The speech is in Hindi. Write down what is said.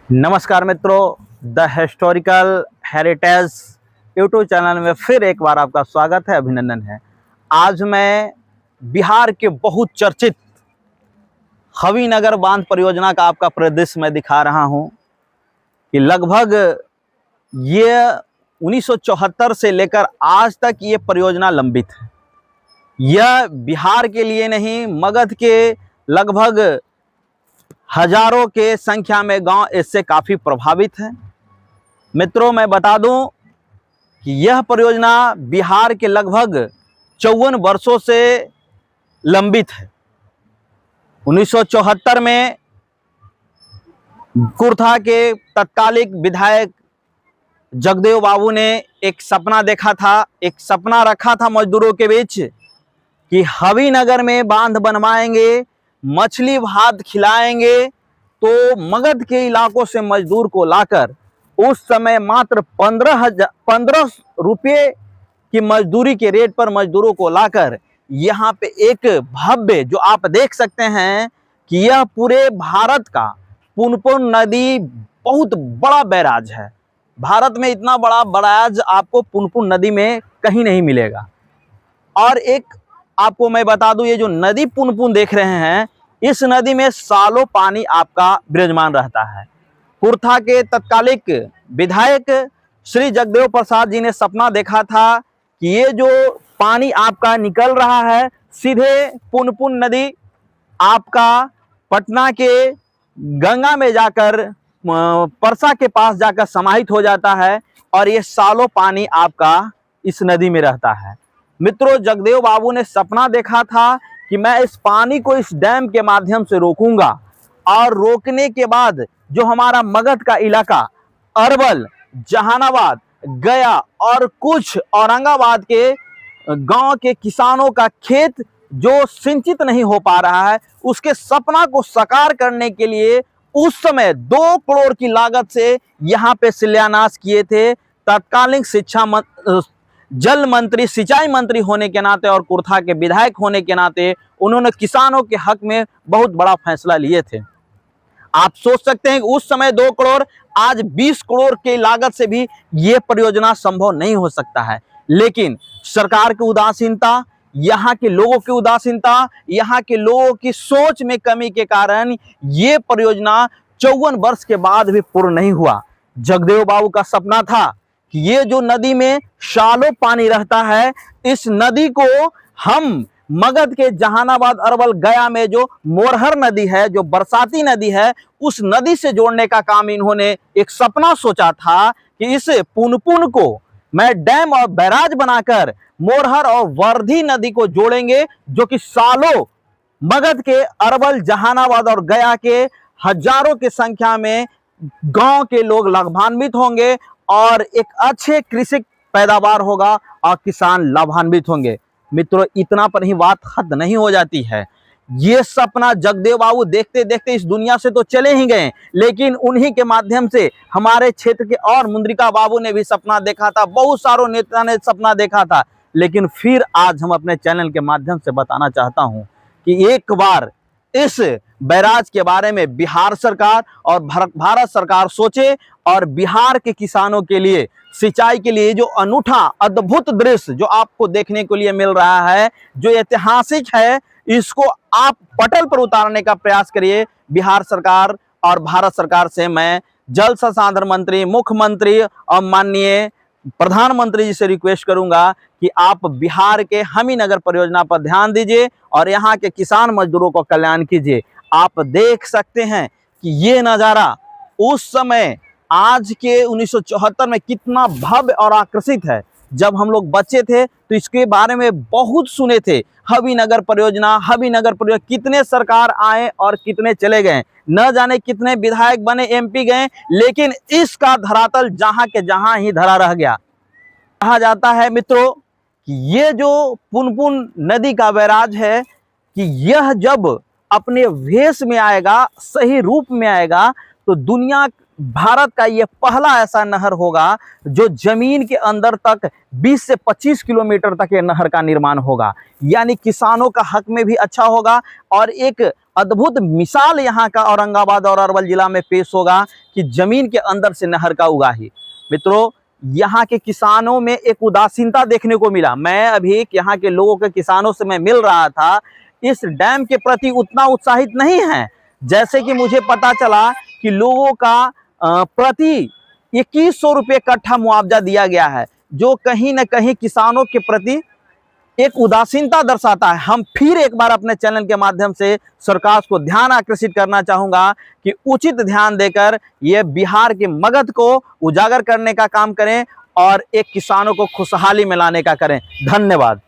नमस्कार मित्रों, the historical heritage YouTube channel में फिर एक बार आपका स्वागत है, अभिनंदन है। आज मैं बिहार के बहुत चर्चित हवीनगर बांध परियोजना का आपका परिदृश्य में दिखा रहा हूं कि लगभग ये 1974 से लेकर आज तक ये परियोजना लंबित है। यह बिहार के लिए नहीं, मगध के लगभग हजारों के संख्या में गांव इससे काफ़ी प्रभावित हैं। मित्रों, मैं बता दूं कि यह परियोजना बिहार के लगभग 54 वर्षों से लंबित है। 1974 में कुर्था के तत्कालिक विधायक जगदेव बाबू ने एक सपना देखा था, एक सपना रखा था मजदूरों के बीच कि हवीनगर में बांध बनवाएंगे, मछली भात खिलाएंगे। तो मगध के इलाकों से मजदूर को लाकर उस समय मात्र 15 रुपये की मजदूरी के रेट पर मजदूरों को लाकर यहाँ पे एक भव्य, जो आप देख सकते हैं कि यह पूरे भारत का पुनपुन नदी बहुत बड़ा बैराज है। भारत में इतना बड़ा बैराज आपको पुनपुन नदी में कहीं नहीं मिलेगा। और एक आपको मैं बता दूं, ये जो नदी पुनपुन देख रहे हैं, इस नदी में सालों पानी आपका विराजमान रहता है। कुर्था के तत्कालिक विधायक श्री जगदेव प्रसाद जी ने सपना देखा था कि ये जो पानी आपका निकल रहा है, सीधे पुनपुन नदी आपका पटना के गंगा में जाकर परसा के पास जाकर समाहित हो जाता है और ये सालों पानी आपका इस नदी में रहता है। मित्रों, जगदेव बाबू ने सपना देखा था कि मैं इस पानी को इस डैम के माध्यम से रोकूंगा और रोकने के बाद जो हमारा मगध का इलाका अरवल, जहानाबाद, गया और कुछ औरंगाबाद के गांव के किसानों का खेत जो सिंचित नहीं हो पा रहा है, उसके सपना को साकार करने के लिए उस समय 2 करोड़ की लागत से यहाँ पे शिलान्यास किए थे। तत्कालीन जल मंत्री, सिंचाई मंत्री होने के नाते और कुर्था के विधायक होने के नाते उन्होंने किसानों के हक में बहुत बड़ा फैसला लिए थे। आप सोच सकते हैं कि उस समय 2 करोड़, आज 20 करोड़ की लागत से भी ये परियोजना संभव नहीं हो सकता है। लेकिन सरकार की उदासीनता, यहाँ के लोगों की उदासीनता, यहाँ के लोगों की सोच में कमी के कारण ये परियोजना 54 वर्ष के बाद भी पूर्ण नहीं हुआ। जगदेव बाबू का सपना था कि ये जो नदी में सालों पानी रहता है, इस नदी को हम मगध के जहानाबाद, अरवल, गया में जो मोरहर नदी है, जो बरसाती नदी है, उस नदी से जोड़ने का काम इन्होंने एक सपना सोचा था कि इस पुनपुन को मैं डैम और बैराज बनाकर मोरहर और वर्धी नदी को जोड़ेंगे, जो कि सालों मगध के अरवल, जहानाबाद और गया के हजारों की संख्या में गांव के लोग लाभान्वित होंगे और एक अच्छे कृषि पैदावार होगा और किसान लाभान्वित होंगे। मित्रों, इतना पर ही बात खत्म नहीं हो जाती है। ये सपना जगदेव बाबू देखते देखते इस दुनिया से तो चले ही गए, लेकिन उन्हीं के माध्यम से हमारे क्षेत्र के और मुद्रिका बाबू ने भी सपना देखा था, बहुत सारों नेता ने सपना देखा था। लेकिन फिर आज हम अपने चैनल के माध्यम से बताना चाहता हूं कि एक बार इस बैराज के बारे में बिहार सरकार और भारत सरकार सोचे और बिहार के किसानों के लिए, सिंचाई के लिए जो अनूठा अद्भुत दृश्य जो आपको देखने के लिए मिल रहा है, जो ऐतिहासिक है, इसको आप पटल पर उतारने का प्रयास करिए। बिहार सरकार और भारत सरकार से मैं जल संसाधन मंत्री, मुख्यमंत्री और माननीय प्रधानमंत्री जी से रिक्वेस्ट करूंगा कि आप बिहार के हवीनगर परियोजना पर ध्यान दीजिए और यहाँ के किसान मजदूरों को कल्याण कीजिए। आप देख सकते हैं कि ये नज़ारा उस समय आज के 1974 में कितना भव्य और आकर्षित है। जब हम लोग बच्चे थे तो इसके बारे में बहुत सुने थे, हवीनगर परियोजना, कितने सरकार आए और कितने चले गए, न जाने कितने विधायक बने, एमपी गए, लेकिन इसका धरातल जहां के जहां ही धरा रह गया। कहा जाता है मित्रों कि ये जो पुनपुन नदी का बैराज है, कि यह जब अपने वेश में आएगा, सही रूप में आएगा, तो दुनिया भारत का ये पहला ऐसा नहर होगा जो जमीन के अंदर तक 20 से 25 किलोमीटर तक ये नहर का निर्माण होगा। यानी किसानों का हक में भी अच्छा होगा और एक अद्भुत मिसाल यहाँ का औरंगाबाद और अरवल जिला में पेश होगा कि जमीन के अंदर से नहर का उगाही। मित्रों, यहाँ के किसानों में एक उदासीनता देखने को मिला। मैं अभी यहाँ के लोगों के किसानों से मैं मिल रहा था, इस डैम के प्रति उतना उत्साहित नहीं है। जैसे कि मुझे पता चला कि लोगों का प्रति 2100 रुपये कट्ठा मुआवजा दिया गया है, जो कहीं न कहीं किसानों के प्रति एक उदासीनता दर्शाता है। हम फिर एक बार अपने चैनल के माध्यम से सरकार को ध्यान आकर्षित करना चाहूँगा कि उचित ध्यान देकर ये बिहार के मगध को उजागर करने का काम करें और एक किसानों को खुशहाली में लाने का करें। धन्यवाद।